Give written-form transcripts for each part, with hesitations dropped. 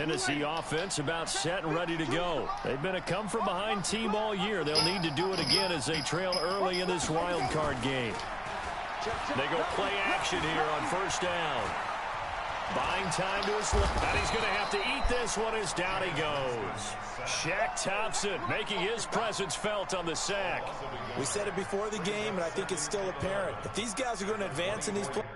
Tennessee offense about set and ready to go. They've been a come-from-behind team all year. They'll need to do it again as they trail early in this wild card game. They go play action here on first down. Buying time to his left. And he's going to have to eat this one as down he goes. Shaq Thompson making his presence felt on the sack. We said it before the game, and I think it's still apparent. If these guys are going to advance in these plays,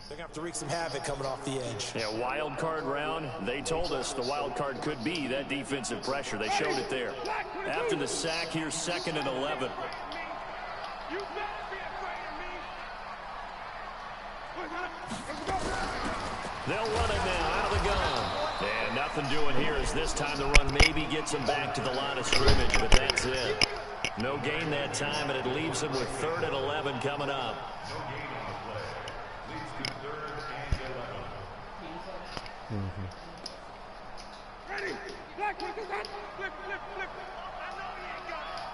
they're going to have to wreak some havoc coming off the edge. Yeah, wild card round. They told us the wild card could be that defensive pressure. They showed it there. After the sack, here's 2nd and 11. They'll run it now out of the gun. And nothing doing here as this time the run maybe gets them back to the line of scrimmage, but that's it. No gain that time, and it leaves them with 3rd and 11 coming up. Ready? Black, flip, flip, flip. I know he ain't got it.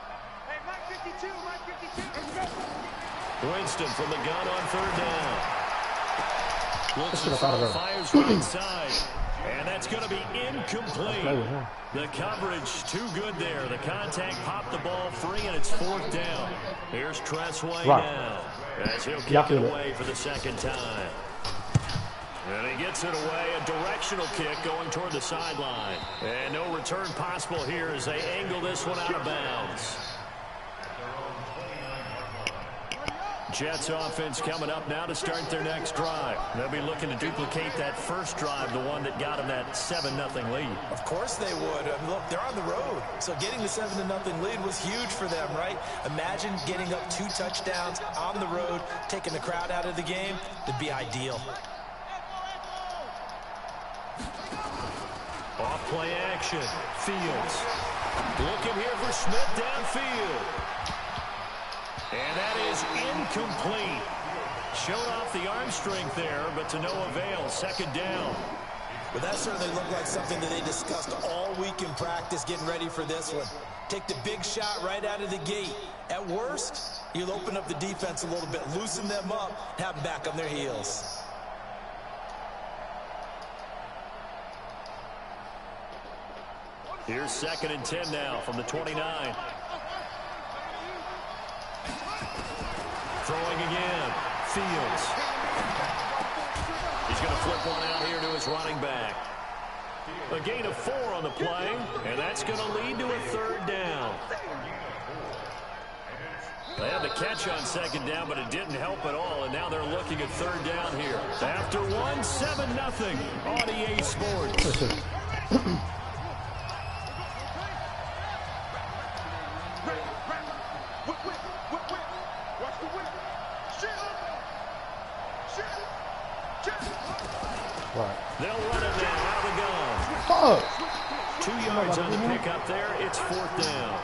Hey, Mike 52, Mike 52. Let's go. Winston from the gun on 3rd down. Looks to throw, fires right side. And that's going to be incomplete. The coverage too good there. The contact popped the ball free, and it's 4th down. Here's Tressway now as he'll kick it away for the 2nd time. And he gets it away, a directional kick going toward the sideline. And no return possible here as they angle this one out of bounds. Jets offense coming up now to start their next drive. They'll be looking to duplicate that first drive, the one that got them that 7-0 lead. Of course they would. Look, they're on the road. So getting the 7-0 lead was huge for them, right? Imagine getting up 2 touchdowns on the road, taking the crowd out of the game. It'd be ideal. Off play action. Fields. Looking here for Smith downfield. And that is incomplete. Showed off the arm strength there, but to no avail. 2nd down. Well, that certainly looked like something that they discussed all week in practice getting ready for this one. Take the big shot right out of the gate. At worst, you'll open up the defense a little bit, loosen them up, have them back on their heels. Here's 2nd and 10 now from the 29. Throwing again. Fields. He's going to flip one out here to his running back. A gain of 4 on the play, and that's going to lead to a 3rd down. They had the catch on 2nd down, but it didn't help at all, and now they're looking at 3rd down here. After 1, 7-0 on EA Sports. They'll run it now out of the gun. 2 yards on the pickup there. It's 4th down.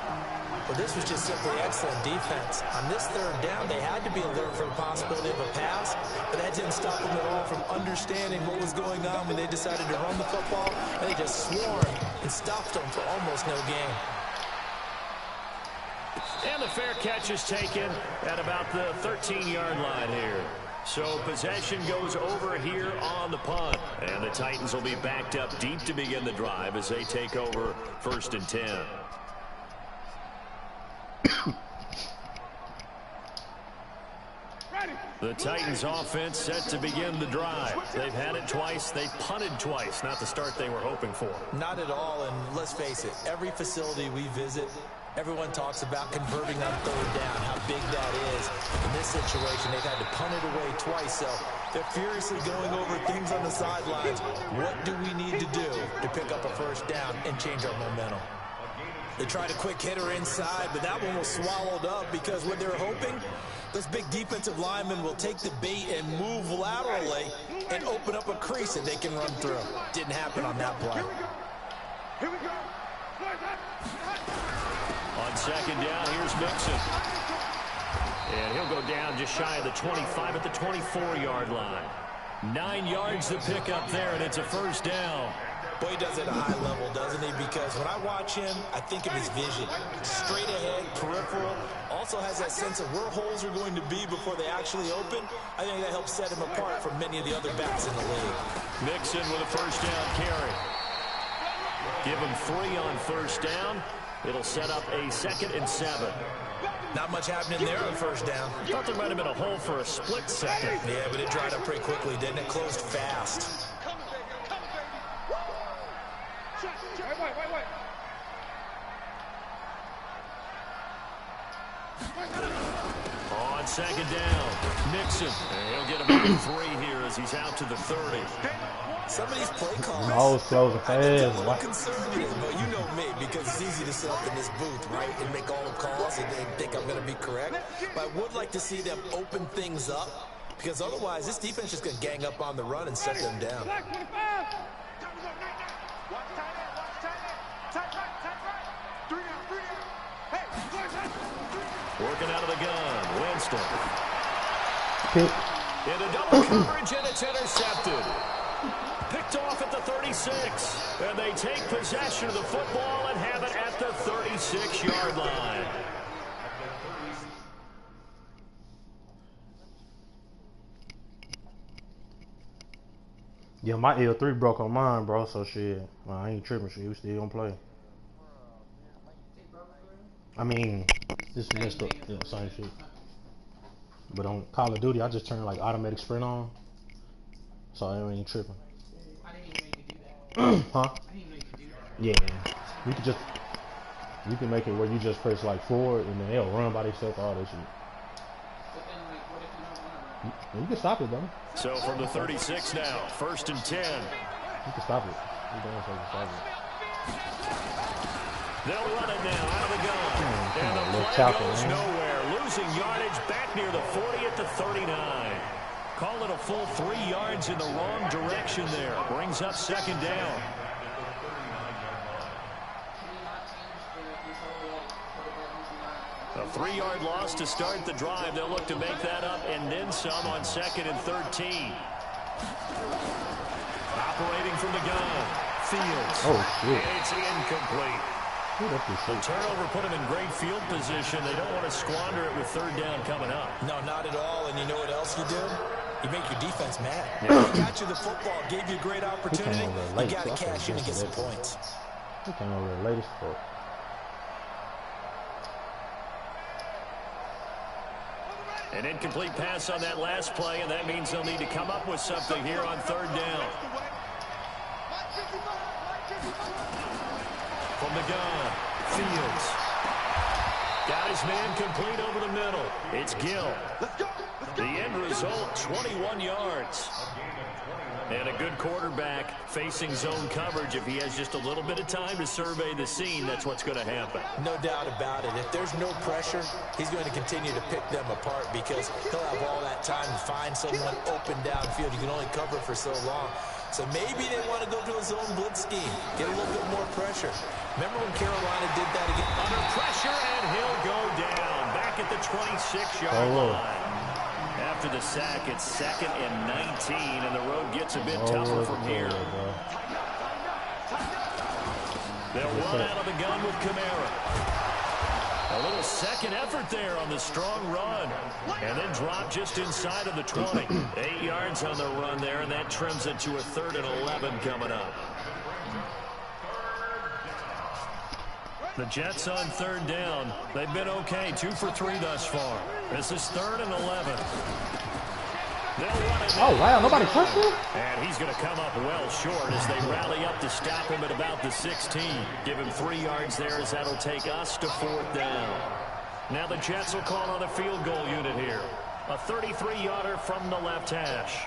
Well, this was just simply excellent defense. On this 3rd down, they had to be alert for the possibility of a pass, but that didn't stop them at all from understanding what was going on when they decided to run the football. And they just swarmed and stopped them for almost no gain. And the fair catch is taken at about the 13-yard line here. So possession goes over here on the punt. And the Titans will be backed up deep to begin the drive as they take over 1st and 10. The Titans offense set to begin the drive. They've had it twice. They've punted twice. Not the start they were hoping for. Not at all, and let's face it, every facility we visit, everyone talks about converting on 3rd down, how big that is. In this situation, they've had to punt it away twice, so they're furiously going over things on the sidelines. What do we need to do to pick up a 1st down and change our momentum? They tried a quick hitter inside, but that one was swallowed up because what they're hoping, those big defensive linemen will take the bait and move laterally and open up a crease that they can run through. Didn't happen on that play. Here we go. On 2nd down, here's Mixon. And he'll go down just shy of the 25 at the 24-yard line. 9 yards to pick up there, and it's a first down. Boy, he does it at a high level, doesn't he? Because when I watch him, I think of his vision. Straight ahead, peripheral. Also has that sense of where holes are going to be before they actually open. I think that helps set him apart from many of the other backs in the league. Mixon with a first down carry. Give him 3 on first down. It'll set up a 2nd and 7. Not much happening there on first down. Thought there might have been a hole for a split second. Yeah, but it dried up pretty quickly, didn't it? Closed fast. On 2nd down, Mixon. And he'll get him 3 here as he's out to the 30. Some of these play calls, I get a little conservative, but you know me, because it's easy to sit up in this booth, right, and make all the calls and then think I'm going to be correct. But I would like to see them open things up, because otherwise this defense is going to gang up on the run and shut them down. Working out of the gun, Winston. Pick. In a double coverage, and it's intercepted. Picked off at the 36. And they take possession of the football and have it at the 36-yard line. Yeah, my L3 broke on mine, bro, so shit. I ain't tripping, shit. We still gonna play. I mean, this messed up. Yeah, same shit. But on Call of Duty, I just turned like automatic sprint on. So I ain't tripping. I didn't even know you could do that. Huh? I didn't know you could do that. Yeah. You can make it where you just press like forward and then they'll run by themselves, all that shit. But then, like, what if you don't want to run? You can stop it, though. So from the 36 now, 1st and 10. You can stop it. You can stop it. They'll run it now out of the gun. And the play goes nowhere. Losing yardage back near the 40 at the 39. Call it a full 3 yards in the wrong direction there. Brings up 2nd down. A 3-yard loss to start the drive. They'll look to make that up and then some on 2nd and 13. Operating from the gun. Fields. Oh, shit. And it's incomplete. The turnover put them in great field position. They don't want to squander it with 3rd down coming up. No, not at all. And you know what else you do? You make your defense mad. Yeah. He got you the football, gave you a great opportunity. You got to cash in and get some points. He came over there late as fuck. An incomplete pass on that last play, and that means they'll need to come up with something here on 3rd down. From the gun, Fields. Got his man complete over the middle. It's Gill. The end result, 21 yards. And a good quarterback facing zone coverage. If he has just a little bit of time to survey the scene, that's what's going to happen. No doubt about it. If there's no pressure, he's going to continue to pick them apart because he'll have all that time to find someone open downfield. You can only cover for so long. So maybe they want to go to a zone blitz scheme, get a little bit more pressure. Remember when Carolina did that again? Under pressure, and he'll go down back at the 26-yard line. After the sack, it's 2nd and 19, and the road gets a bit tougher from here. They'll run out of the gun with Kamara. A little second effort there on the strong run. And then drop just inside of the 20. 8 yards on the run there, and that trims it to a 3rd and 11 coming up. The Jets on 3rd down. They've been okay, 2 for 3 thus far. This is 3rd and 11. Oh, wow, nobody touched him? And he's going to come up well short as they rally up to stop him at about the 16. Give him 3 yards there as that'll take us to 4th down. Now the Jets will call on a field goal unit here. A 33-yarder from the left hash.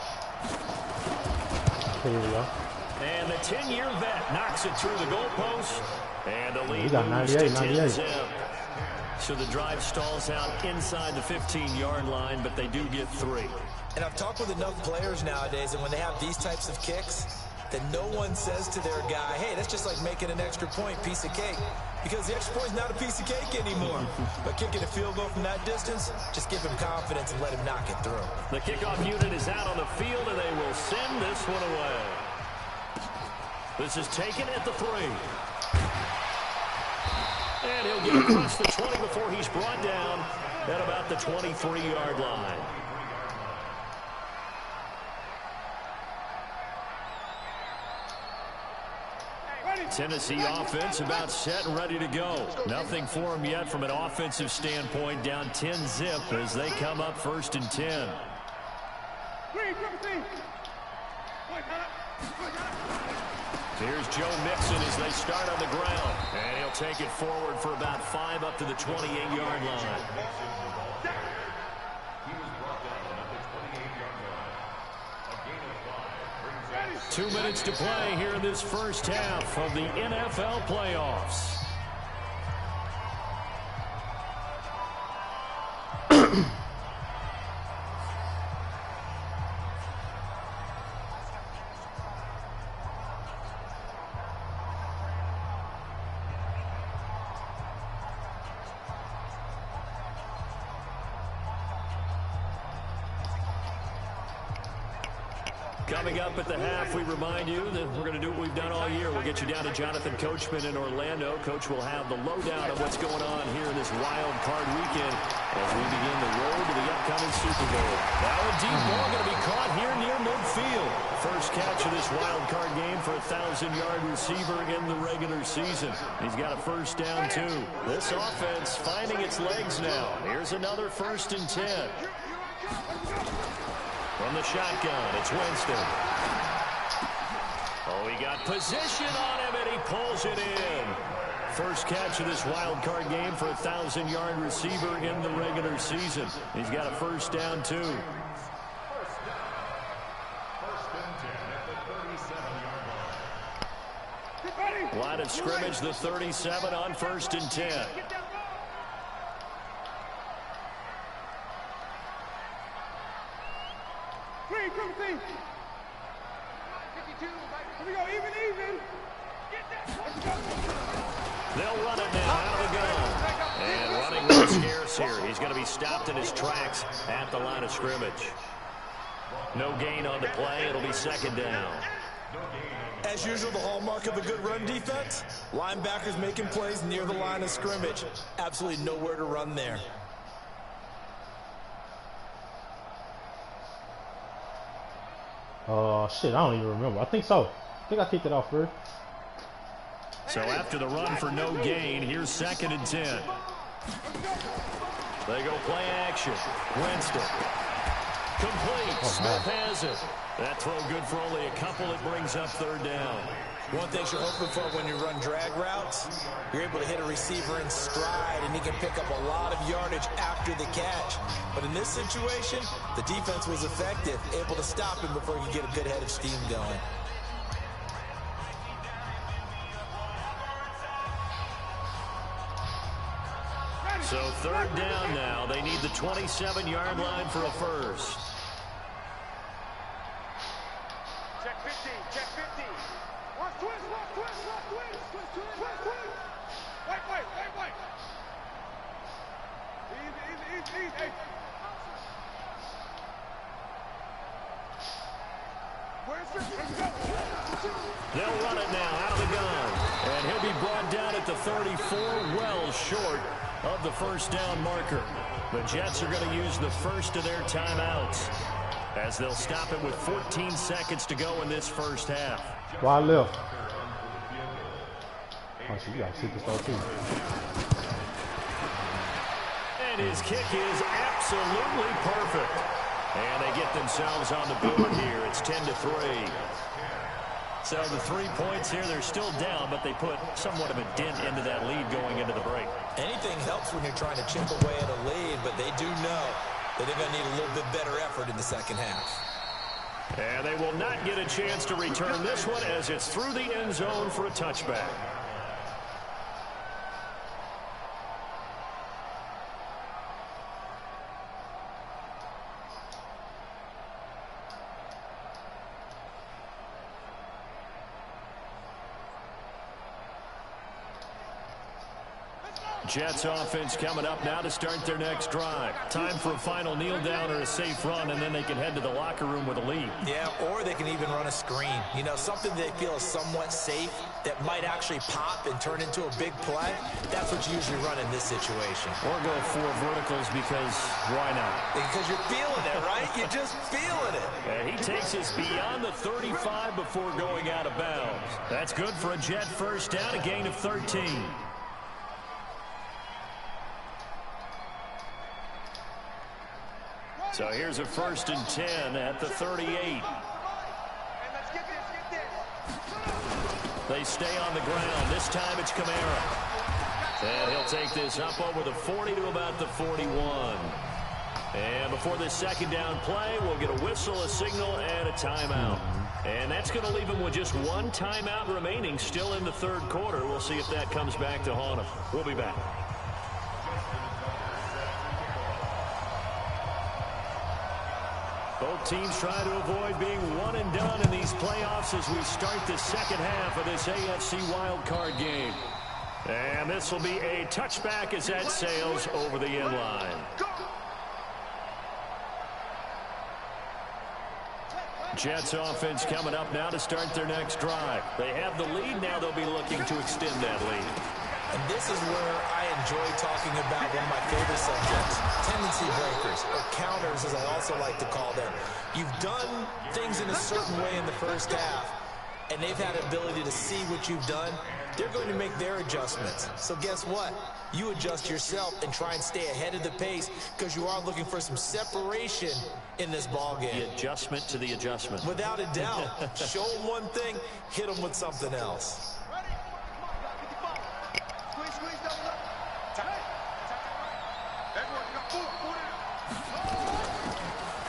Here we go. And the 10-year vet knocks it through the goalpost. And the lead moves to 98. 10-zip. So the drive stalls out inside the 15-yard line, but they do get 3. And I've talked with enough players nowadays, and when they have these types of kicks, that no one says to their guy, hey, that's just like making an extra point, piece of cake. Because the extra point is not a piece of cake anymore. But kicking a field goal from that distance, just give him confidence and let him knock it through. The kickoff unit is out on the field, and they will send this one away. This is taken at the 3. And he'll get across the 20 before he's brought down at about the 23-yard line. Tennessee offense about set and ready to go. Nothing for them yet from an offensive standpoint. Down 10-zip as they come up 1st and 10. Here's Joe Mixon as they start on the ground. And he'll take it forward for about 5 up to the 28-yard line. 2 minutes to play here in this first half of the NFL playoffs. Coming up at the half, we remind you that we're going to do what we've done all year. We'll get you down to Jonathan Coachman in Orlando. Coach will have the lowdown of what's going on here in this wild card weekend as we begin the road to the upcoming Super Bowl. Now a deep ball going to be caught here near midfield. First catch of this wild card game for a 1,000-yard receiver in the regular season. He's got a first down, too. This offense finding its legs now. Here's another 1st and 10. From the shotgun, it's Winston. Oh, he got position on him, and he pulls it in. First catch of this wild card game for a 1,000-yard receiver in the regular season. He's got a first down, too. Line of scrimmage, the 37 on 1st and 10. They'll run it now out of the gun. And running was scarce here. He's going to be stopped in his tracks at the line of scrimmage. No gain on the play. It'll be 2nd down. As usual, the hallmark of a good run defense, linebackers making plays near the line of scrimmage. Absolutely nowhere to run there. Shit, I don't even remember. I think so. I think I kicked it off first. So after the run for no gain, here's 2nd and 10. They go play action. Winston. Complete. Smith has it. That throw good for only a couple. It brings up 3rd down. One thing you're hoping for when you run drag routes, you're able to hit a receiver in stride, and he can pick up a lot of yardage after the catch. But in this situation, the defense was effective, able to stop him before he could get a good head of steam going. So 3rd down now. They need the 27-yard line for a first. Check 15, check 15. Watch twist, watch twist, watch twist, twist, twist, twist, twist. Wait. Easy. Hey. Where's this? Let's go. They'll run it now out of the gun. And he'll be brought down at the 34, well short of the first down marker. The Jets are going to use the first of their timeouts as they'll stop it with 14 seconds to go in this first half. Wide left. Oh, shit, you got a superstar too. And his kick is absolutely perfect. And they get themselves on the board here. It's 10-3. So the 3 points here, they're still down, but they put somewhat of a dent into that lead going into the break. Anything helps when you're trying to chip away at a lead, but they do know that they're going to need a little bit better effort in the second half. And they will not get a chance to return this one as it's through the end zone for a touchback. Jets offense coming up now to start their next drive. Time for a final kneel down or a safe run, and then they can head to the locker room with a lead. Yeah, or they can even run a screen. You know, something they feel is somewhat safe that might actually pop and turn into a big play. That's what you usually run in this situation. Or go 4 verticals because why not? Because you're feeling it, right? You're just feeling it. And he takes us beyond the 35 before going out of bounds. That's good for a Jet first down, a gain of 13. So here's a 1st and 10 at the 38. They stay on the ground. This time it's Kamara. And he'll take this up over the 40 to about the 41. And before this second down play, we'll get a whistle, a signal, and a timeout. And that's going to leave him with just 1 timeout remaining still in the 3rd quarter. We'll see if that comes back to haunt him. We'll be back. Both teams try to avoid being one and done in these playoffs as we start the second half of this AFC wildcard game. And this will be a touchback as that sails over the end line. Jets offense coming up now to start their next drive. They have the lead. Now they'll be looking to extend that lead. And this is where I enjoy talking about one of my favorite subjects, tendency breakers, or counters as I also like to call them. You've done things in a certain way in the first half, and they've had the ability to see what you've done. They're going to make their adjustments. So guess what? You adjust yourself and try and stay ahead of the pace because you are looking for some separation in this ball game. The adjustment to the adjustment. Without a doubt. Show them one thing, hit them with something else.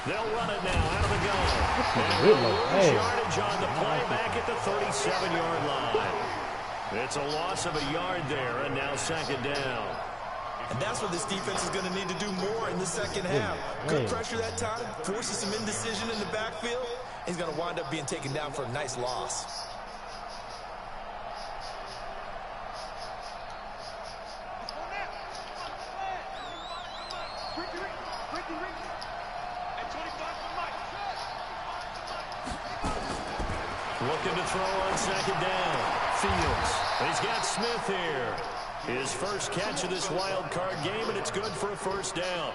They'll run it now out of the gun. And yardage on the play back at the 37-yard line. It's a loss of a yard there, and now 2nd down. And that's what this defense is going to need to do more in the second half. Good pressure that time, forces some indecision in the backfield. He's going to wind up being taken down for a nice loss. Looking to throw on 2nd down. Fields. He's got Smith here. His first catch of this wild card game, and it's good for a 1st down.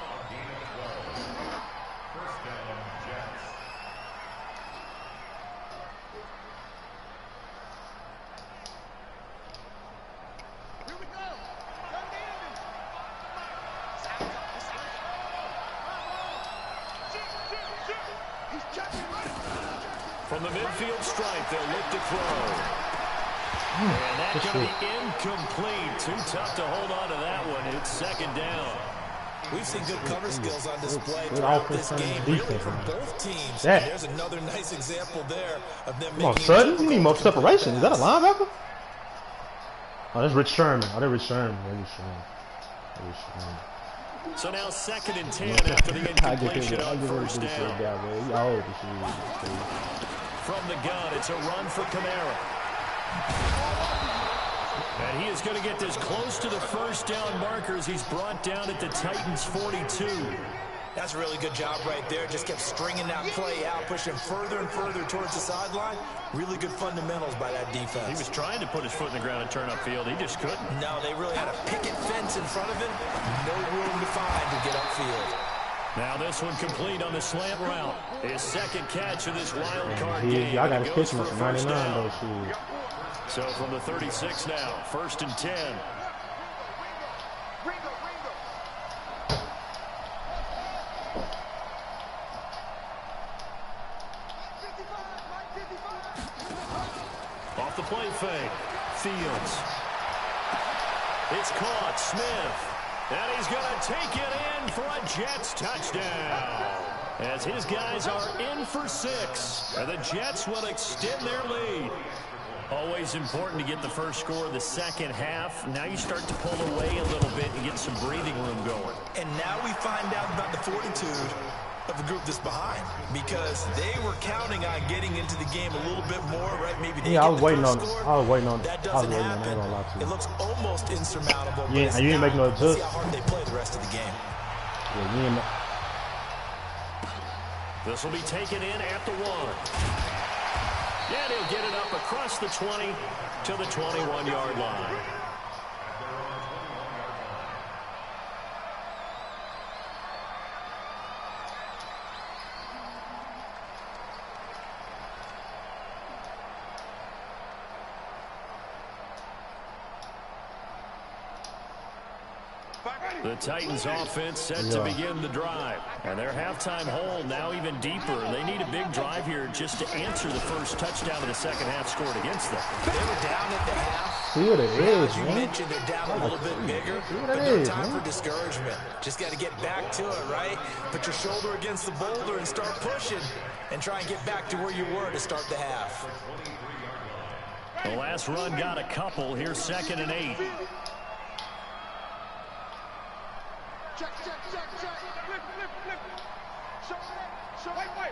From the midfield stripe, they'll look to throw. And that's going to be incomplete. Too tough to hold on to that one. It's 2nd down. We've seen good cover skills on display throughout this game, really, from both teams. There's another nice example there of them making. Sutton, you need more separation. Is that a linebacker? Oh, that's Rich Sherman. Oh, that's Rich Sherman. So now 2nd and 10 after the incompletion on 1st down. From the gun, it's a run for Kamara. And he is going to get this close to the 1st down markers. He's brought down at the Titans' 42. That's a really good job right there. Just kept stringing that play out, pushing further and further towards the sideline. Really good fundamentals by that defense. He was trying to put his foot in the ground and turn upfield. He just couldn't. No, they really had a picket fence in front of him. No room to find to get upfield. Now this one complete on the slant route. His 2nd catch of this wild card game. I got his Christmas at 99 though. So from the 36 now, 1st and 10. Off the play fake. Fields. It's caught. Smith. And he's going to take it in for a Jets touchdown. As his guys are in for 6. And the Jets will extend their lead. Always important to get the first score of the second half. Now you start to pull away a little bit and get some breathing room going. And now we find out about the fortitude of a group that's behind because they were counting on getting into the game a little bit more, right? Maybe they Yeah, I get was the waiting first on. score. I was waiting on. That I was doesn't waiting on. I happen. ain't gonna lie to you. It looks almost insurmountable. Yeah, but you ain't make no Let's see adjust. how hard they play the rest of the game. Yeah, you ain't. This will be taken in at the 1. And he'll get it up across the 20 to the 21-yard line. The Titans offense set to begin the drive. And their halftime hole now even deeper. They need a big drive here just to answer the first touchdown of the second half scored against them. They were down at the half. See what it is, As you man. mentioned, they're down a little bit bigger, what but it no is, time man. for discouragement. Just got to get back to it, right? Put your shoulder against the boulder and start pushing and try and get back to where you were to start the half. The last run got a couple. Here's 2nd and 8. Check. Flip. Show. Wait.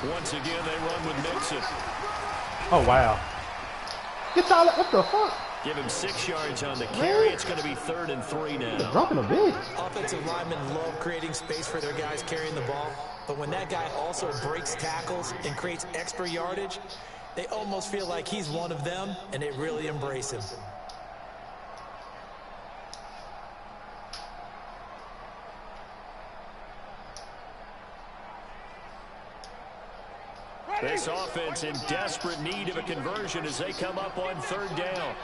Once again, they run with Mixon. Oh wow. Get y'all. What the fuck? Give him 6 yards on the carry. It's going to be 3rd and 3 now. Dropping a bit. Offensive linemen love creating space for their guys carrying the ball, but when that guy also breaks tackles and creates extra yardage, they almost feel like he's one of them, and they really embrace him. This offense in desperate need of a conversion as they come up on 3rd down.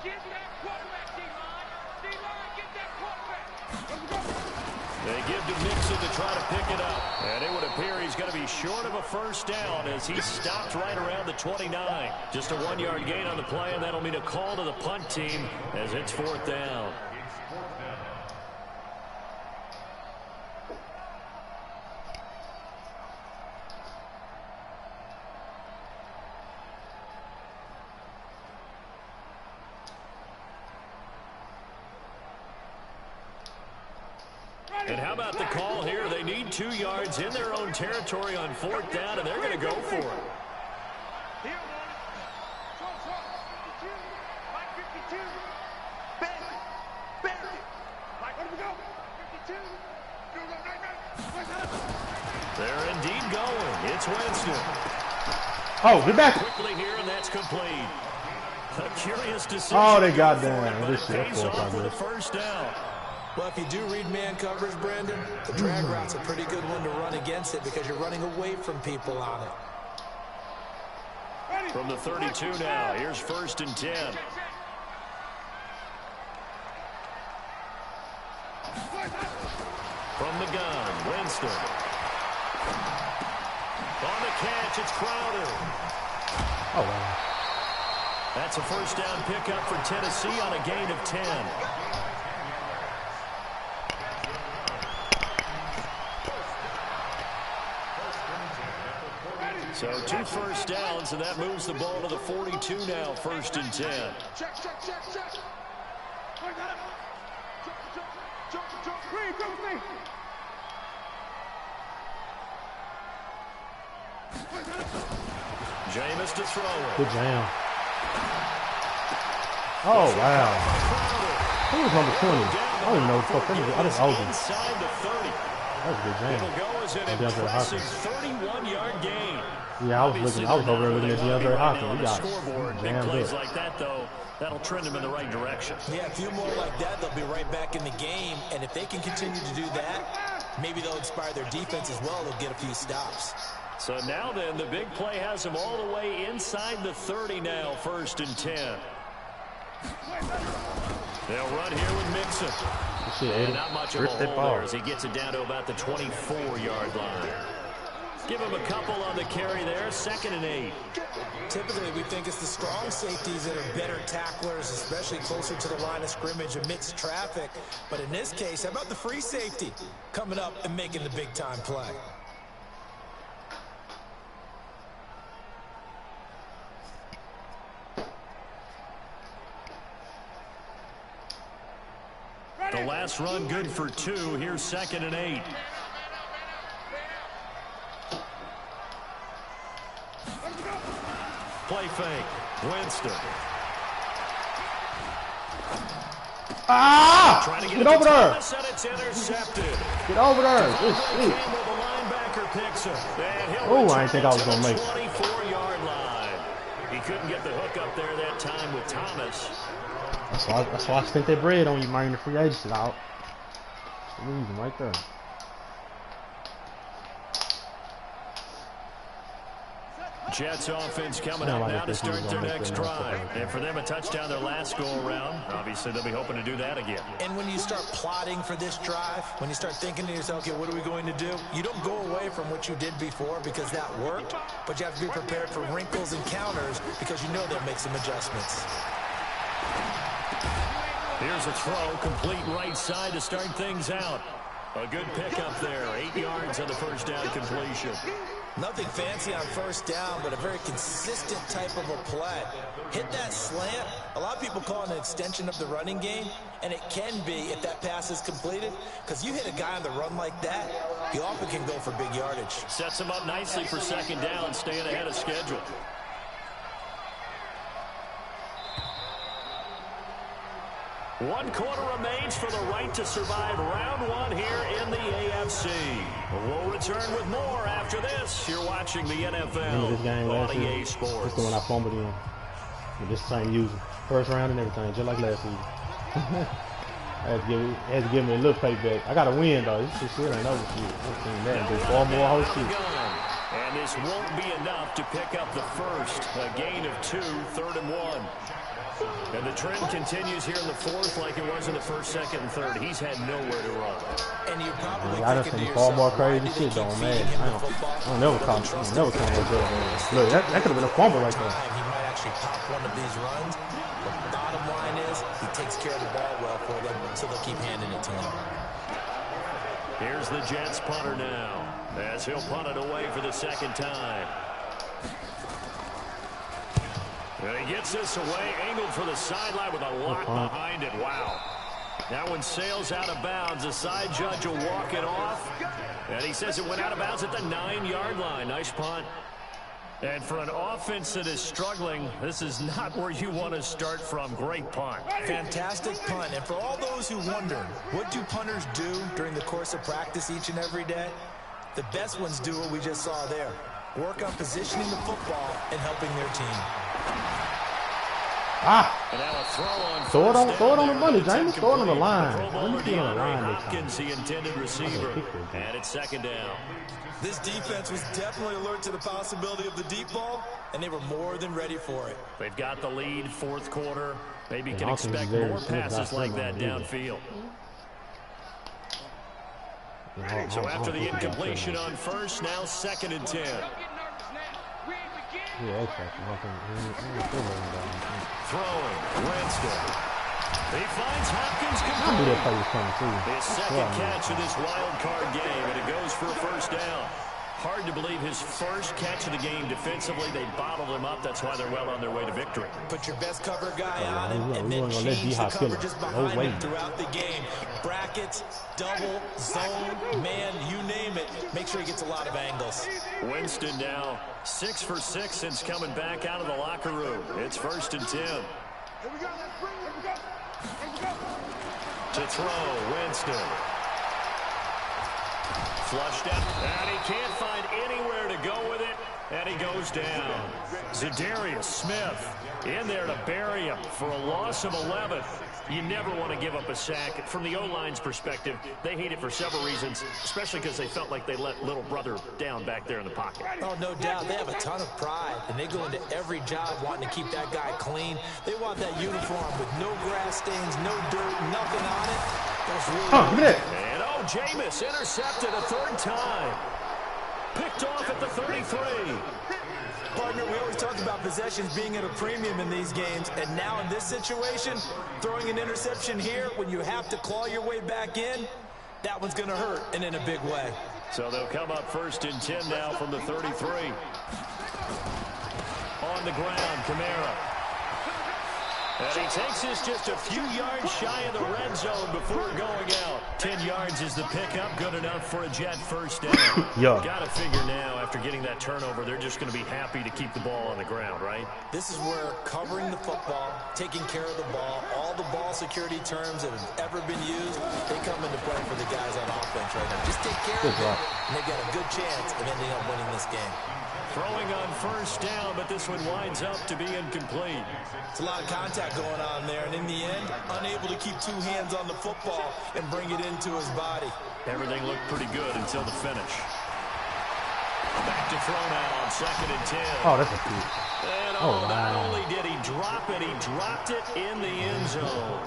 Get that quarterback, D-line. Get that quarterback. They give to Mixon to try to pick it up. And it would appear he's going to be short of a first down as he stopped right around the 29. Just a 1-yard gain on the play, and that'll mean a call to the punt team as it's 4th down. And how about the call here? They need 2 yards in their own territory on 4th down, and they're going to go for it. Here, Warren. Throw. 52. Mike 52. Bang. Mike, where do we go? 52. They're indeed going. It's Winston. Oh, get back. Quickly here, and that's complete. A curious decision. Oh, they got down. But This it shit, pays of course, off I with a guess. first down. Well, if you do read man coverage, Brandon, the drag route's a pretty good one to run against it because you're running away from people on it. From the 32 now, here's 1st and 10. From the gun, Winston. On the catch, it's Crowder. Oh wow. That's a first down pickup for Tennessee on a gain of 10. So 2 first downs, and that moves the ball to the 42 now, 1st and 10. Check. Jump. Please, go with me. Jameis to throw it. Good jam. Oh wow. Who was number 20? I don't even know what the fuck that is. I just owed him. Inside the 30. That was a good jam. It'll go as an DeAndre impressive Hopkins. 31-yard gain. Yeah, I was Obviously, over there they're looking at not where they DeAndre want to be Hopkins. right We now on got the scoreboard. Big jammed plays up. like that, though, that'll trend them in the right direction. Yeah, a few more like that, they'll be right back in the game. And if they can continue to do that, maybe they'll inspire their defense as well. They'll get a few stops. So now then, the big play has them all the way inside the 30 now, 1st and 10. They'll run here with Mixon. And not much of a hole there as he gets it down to about the 24-yard line. Give him a couple on the carry there, 2nd and 8. Typically, we think it's the strong safeties that are better tacklers, especially closer to the line of scrimmage amidst traffic. But in this case, how about the free safety coming up and making the big-time play? The the last run good for 2. Here's 2nd and 8. Play fake. Winston. Ah! Trying to Get over there. Thomas, and it's intercepted. Get over there. Campbell, the linebacker, picks him. Oh, I didn't think I was going to make it. 24-yard line. He couldn't get the hook up there that time with Thomas. That's why I spent that bread on you, man. The free agency out. That's the reason right there. Jets offense coming up now to start their next drive. And for them, a touchdown their last go-around. Obviously, they'll be hoping to do that again. And when you start plotting for this drive, when you start thinking to yourself, okay, what are we going to do? You don't go away from what you did before because that worked, but you have to be prepared for wrinkles and counters because you know they'll make some adjustments. Here's a throw, complete right side to start things out. A good pickup there, 8 yards on the first down completion. Nothing fancy on first down, but a very consistent type of a play. Hit that slant. A lot of people call it an extension of the running game, and it can be if that pass is completed, because you hit a guy on the run like that, you often can go for big yardage. Sets him up nicely for 2nd down, staying ahead of schedule. One quarter remains for the right to survive round 1 here in the AFC. We'll return with more after this. You're watching the NFL this game on last EA year? Sports. This is the one I fumbled in. With this same user. First round and everything, just like last season. had to give me a little payback. I got to win, though. This shit ain't over shit. I've seen that. Do 4 more whole shit. And this won't be enough to pick up the first. A gain of 2, 3rd and 1. And the trend continues here in the 4th like it was in the 1st, 2nd, and 3rd. He's had nowhere to run. And you probably I done seen far more crazy shit though, man. I don't never call it. Never come with that. Look, that could have been a fumble right there. He might actually pop one of these runs. But the bottom line is he takes care of the ball well for them, so they'll keep handing it to him. Here's the Jets punter now, as he'll punt it away for the 2nd time. And he gets this away, angled for the sideline with a lot behind it. Wow. That one sails out of bounds. The side judge will walk it off. And he says it went out of bounds at the 9-yard line. Nice punt. And for an offense that is struggling, this is not where you want to start from. Great punt. Fantastic punt. And for all those who wonder, what do punters do during the course of practice each and every day? The best ones do what we just saw there. Work on positioning the football and helping their team. And now a throw on throw it on the money, James. Throw it on the line. Let me on the line. Hopkins, the intended receiver. And it's 2nd down. This defense was definitely alert to the possibility of the deep ball, and they were more than ready for it. They've got the lead, 4th quarter. Maybe you can expect more passes like that downfield. So after the incompletion on first, now 2nd and 10. Yeah, exactly. Throwing, Winston. He finds Hopkins I knew that play was coming too. His 2nd catch of this wild card game, and it goes for a 1st down. Hard to believe his 1st catch of the game defensively. They bottled him up. That's why they're well on their way to victory. Put your best cover guy on him, and then change the coverages behind him throughout the game. Brackets, double, zone, man, you name it. Make sure he gets a lot of angles. Winston now 6 for 6 since coming back out of the locker room. It's 1st and 10. To throw, Winston. Flushed out, and he can't find anywhere to go with it, and he goes down. Zadarius Smith in there to bury him for a loss of 11. You never want to give up a sack. From the O-line's perspective, they hate it for several reasons, especially because they felt like they let little brother down back there in the pocket. Oh, no doubt. They have a ton of pride, and they go into every job wanting to keep that guy clean. They want that uniform with no grass stains, no dirt, nothing on it. And oh, Jameis intercepted a 3rd time. Picked off at the 33. Partner, we always talk about possessions being at a premium in these games, and now in this situation, throwing an interception here when you have to claw your way back in, that one's going to hurt, and in a big way. So they'll come up 1st and 10 now from the 33. On the ground, Kamara. And he takes this just a few yards shy of the red zone before going out. 10 yards is the pickup. Good enough for a Jet first down. Yeah. Got to figure now, after getting that turnover, they're just going to be happy to keep the ball on the ground, right? This is where covering the football, taking care of the ball, all the ball security terms that have ever been used, they come into play for the guys on offense right now. Just take care of it, and they've got a good chance of ending up winning this game. Throwing on first down, but this one winds up to be incomplete. It's a lot of contact going on there, and in the end, unable to keep two hands on the football and bring it into his body. Everything looked pretty good until the finish. Back to throw now on 2nd and 10. Oh, that's a few. And not only did he drop it, he dropped it in the end zone.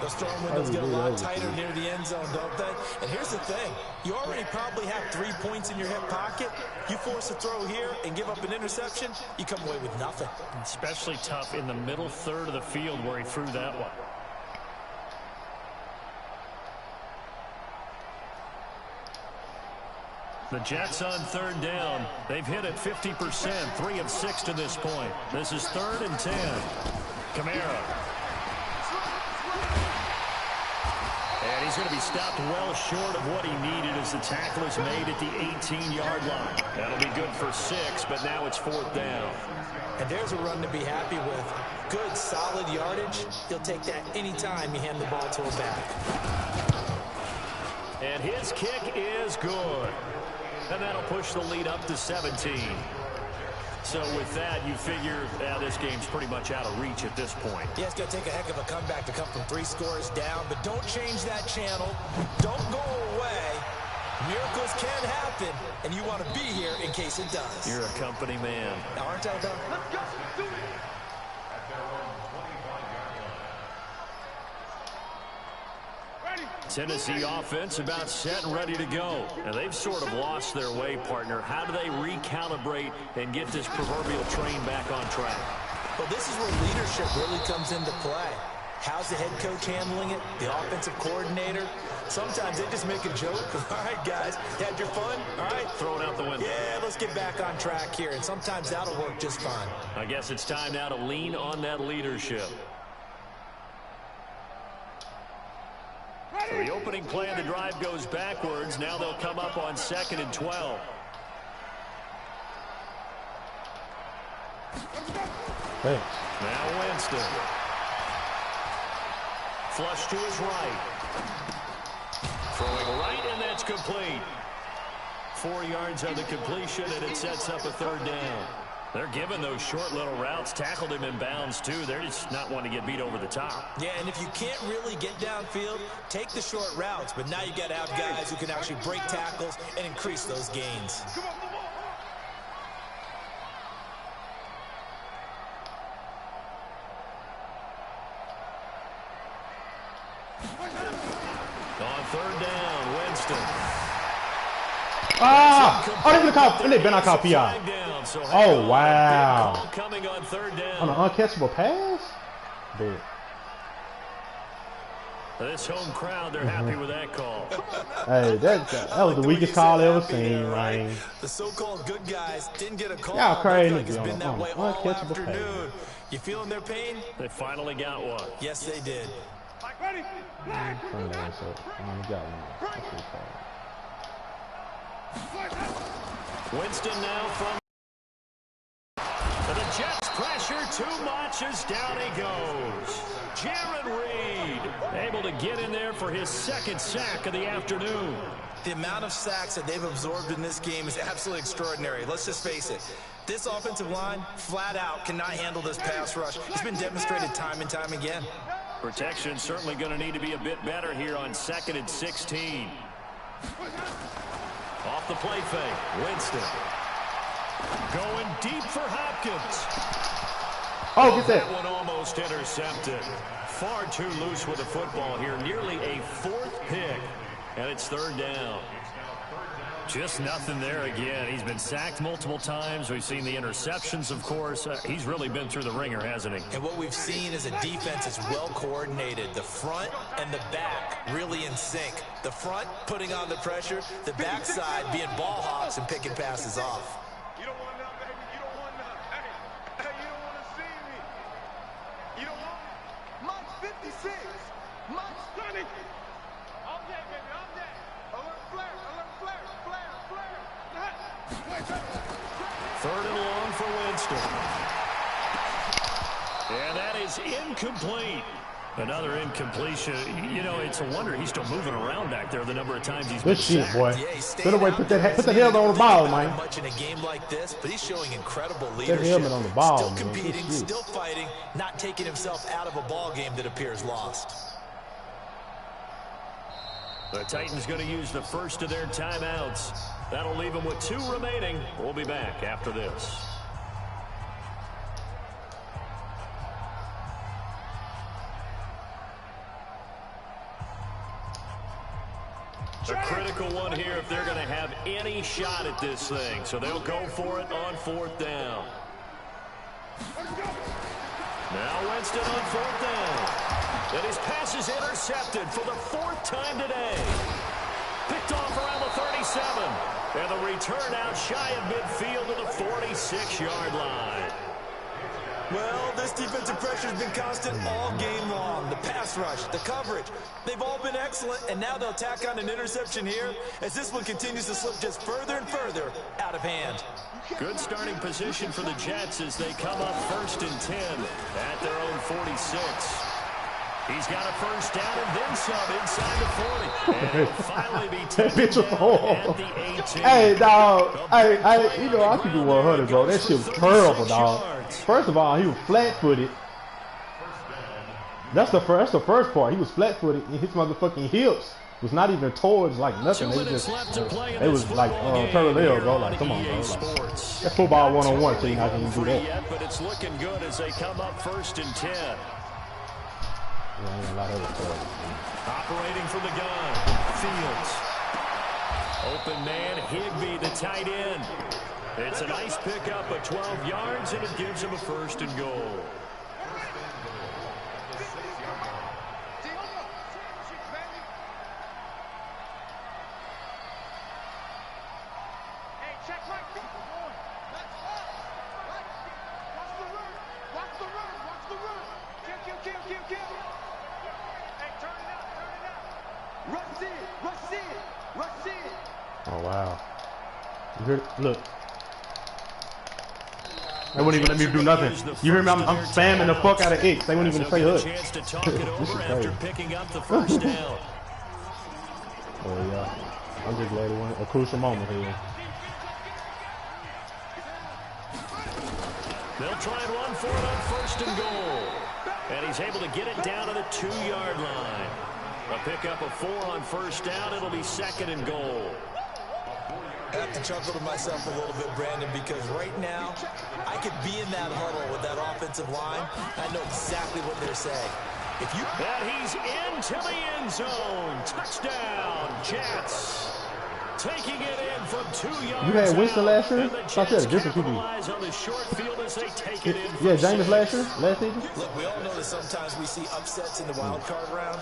Those throwing windows get a lot tighter near the end zone, don't they? And here's the thing. You already probably have 3 points in your hip pocket. You force a throw here and give up an interception, you come away with nothing. Especially tough in the middle third of the field where he threw that one. The Jets on 3rd down. They've hit it 50%, 3 of 6 to this point. This is 3rd and 10. Kamara. And he's going to be stopped well short of what he needed as the tackle is made at the 18-yard line. That'll be good for 6, but now it's 4th down. And there's a run to be happy with. Good, solid yardage. He'll take that anytime you hand the ball to a back. And his kick is good. And that'll push the lead up to 17. So with that, you figure this game's pretty much out of reach at this point. Yeah, it's going to take a heck of a comeback to come from 3 scores down, but don't change that channel. Don't go away. Miracles can happen, and you want to be here in case it does. You're a company man. Aren't I, though? Let's go. Do it. Tennessee offense about set and ready to go. And they've sort of lost their way, partner. How do they recalibrate and get this proverbial train back on track? Well, this is where leadership really comes into play. How's the head coach handling it? The offensive coordinator? Sometimes they just make a joke. All right, guys, you had your fun? All right. Throw it out the window. Yeah, let's get back on track here. And sometimes that'll work just fine. I guess it's time now to lean on that leadership. So the opening play of the drive goes backwards. Now they'll come up on 2nd and 12. Thanks. Now Winston. Flush to his right. Throwing right, and that's complete. 4 yards on the completion, and it sets up a 3rd down. They're giving those short little routes. Tackled him in bounds, too. They're just not wanting to get beat over the top. Yeah, and if you can't really get downfield, take the short routes. But now you got to have guys who can actually break tackles and increase those gains. On 3rd down, Winston. Ah! Oh, they're going to call. And they better not call PI. Oh, wow. Coming on 3rd down. On an uncatchable pass? Big. This home crowd, they're happy with that call. Hey, that was the weakest call I ever seen, right? The so-called good guys didn't get a call. Y'all crazy. It's been that way all Uncatchable afternoon. You feeling their pain? They finally got one. Yes, they did. Ready? Flag. Winston now from the Jets pressure too much as down he goes. Jarran Reed able to get in there for his 2nd sack of the afternoon. The amount of sacks that they've absorbed in this game is absolutely extraordinary. Let's just face it. This offensive line, flat out, cannot handle this pass rush. It's been demonstrated time and time again. Protection certainly going to need to be a bit better here on 2nd and 16. Off the play fake, Winston. Going deep for Hopkins. Oh, get That that. one almost intercepted. Far too loose with the football here. Nearly a 4th pick. And it's 3rd down. Just nothing there again. He's been sacked multiple times. We've seen the interceptions, of course. He's really been through the ringer, hasn't he? And what we've seen is a defense that's well coordinated. The front and the back really in sync. The front putting on the pressure. The backside being ball hawks and picking passes off. You don't want none, baby. You don't want none. Hey, you don't want to see me. 6. Mike 20. All day, baby, all day. Alert flare, flare. Third and long for Winston. And that is incomplete. Another incompletion. You know, it's a wonder he's still moving around back there the number of times he's been Good shit, sacked. boy. Yeah, Good away. Put the helmet on the ball, man. Much in a game like this, but he's showing incredible Put leadership. the helmet on the ball, still man. competing, Good shit. still fighting, not taking himself out of a ball game that appears lost. The Titans going to use the first of their timeouts. That'll leave them with 2 remaining. We'll be back after this. A critical one here if they're going to have any shot at this thing. So they'll go for it on 4th down. Now Winston on 4th down. And his pass is intercepted for the 4th time today. Picked off around the 37. And the return out shy of midfield to the 46-yard line. Well, this defensive pressure has been constant all game long. The pass rush, the coverage, they've all been excellent, and now they'll tack on an interception here as this one continues to slip just further and further out of hand. Good starting position for the Jets as they come up 1st and 10 at their own 46. He's got a first down and then some inside the 40. And it'll finally be taken down at the 18. Hey, dog. Hey, you know, I could do 100, bro. That shit was terrible, dog. First of all, he was flat-footed. That's the first part. He was flat-footed, and his motherfucking hips was not even towards like nothing. They was just, it was like parallel, bro. Like, come on, bro. Like, that's football 1-on-1, so you how can you do that? But it's looking good as they come up 1st and 10. Yeah, ain't a lot of it. Operating from the gun, Fields. Open man, Higbee, the tight end. It's a nice pickup of 12 yards, and it gives him a 1st and goal. Hey, check my feet. Watch the run. Kill. Hey, turn it up. Rush in. Oh wow! You hear? Look. They wouldn't even let me do nothing. You hear me? I'm spamming the fuck out of X. They wouldn't even say hood. Chance to talk it This is over crazy. after picking up the first down. Oh yeah. I'm just glad it was a crucial moment here. They'll try and run for it on 1st and goal. And he's able to get it down to the 2-yard line. A pickup of 4 on 1st down. It'll be 2nd and goal. I have to chuckle to myself a little bit, Brandon, because right now I could be in that huddle with that offensive line. I know exactly what they're saying. If you And he's into the end zone. Touchdown, Jets. Taking it in from 2 yards. You had Winston out. last year? And the I said Jets a different QB. capitalize on the short field as they take it in. Yeah, for James 6. last season? look, we all know that sometimes we see upsets in the wild card round,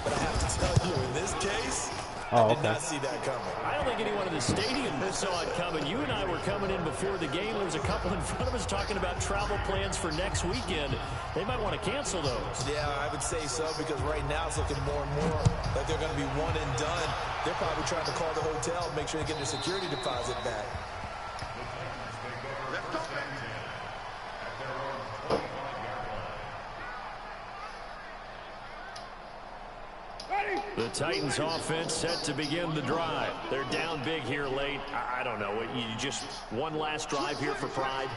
but I have to tell you, in this case, I did okay. not see that coming. I don't think anyone in the stadium saw it coming. You and I were coming in before the game. There was a couple in front of us talking about travel plans for next weekend. They might want to cancel those. Yeah, I would say so, because right now it's looking more and more like they're going to be one and done. They're probably trying to call the hotel, make sure they get their security deposit back. The Titans offense set to begin the drive. They're down big here late. I don't know. You just one last drive here for pride?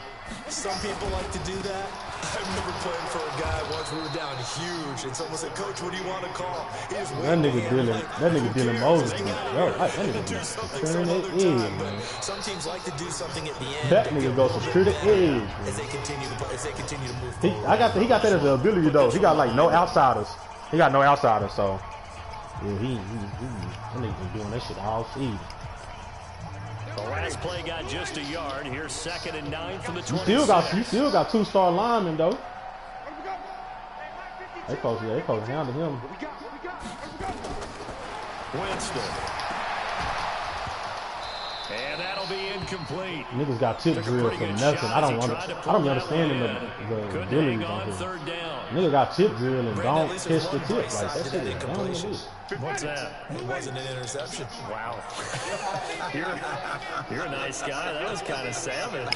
Some people like to do that. I remember playing for a guy once. We were down huge, and someone said, "Coach, what do you want to call?" He just That nigga dealing Moses. Yo, that do nigga something turn some that other edge, time, man. but some teams like to do something at the end. That nigga goes to the edge, man. as they continue to move He forward. got that as an ability though. He got like no outsiders. He got no outsiders, so yeah, that nigga been doing that shit all season. The last play got just a yard. Here's 2nd and 9 from the 26. You still got 2-star linemen though. They supposed to handle him. Winston. And that'll that'll be incomplete. Niggas got tip drill for nothing. I don't be understanding the abilities on here. Third down. Nigga got tip drill and don't catch the tip. Like, That that shit is dumb as incompletion. shit. What's that? It wasn't an interception. Wow. You're a nice guy. That was kind of savage.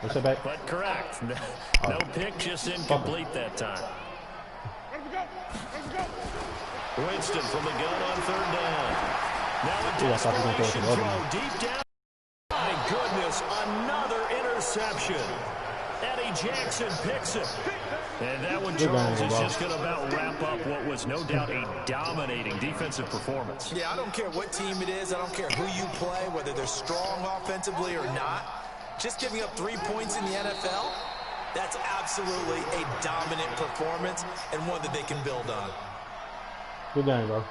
What's that back? But correct. No pick, just incomplete that time. Winston from the gun on third down. Now a Yeah, I thought he was desperation gonna throw it throw over. deep down. My goodness, another interception. Eddie Jackson picks it. And that one, Charles, is just going to about wrap up what was no doubt a dominating defensive performance. Yeah, I don't care what team it is. I don't care who you play, whether they're strong offensively or not. Just giving up 3 points in the NFL, that's absolutely a dominant performance and one that they can build on. Good game, bro.